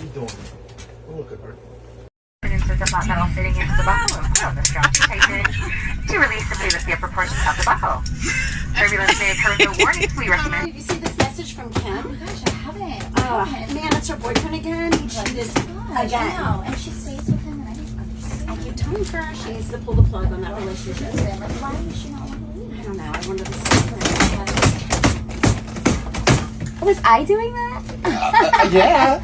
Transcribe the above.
you doing? Oh, look at her. Produces the flat metal fitting into the buckle and pull the strap to tighten to release simply lift the upper portion of the buckle. Turbulence may occur with no warnings. We recommend. Did you see this message from Kim? Oh gosh, I haven't. Oh, man, it's her boyfriend again. He cheated again. No, and she stays with him, and I didn't understand. I keep telling her she needs to pull the plug on that relationship. I'm like, why does she not want to leave? I don't know. I wanted to see her. Was I doing that? Yeah.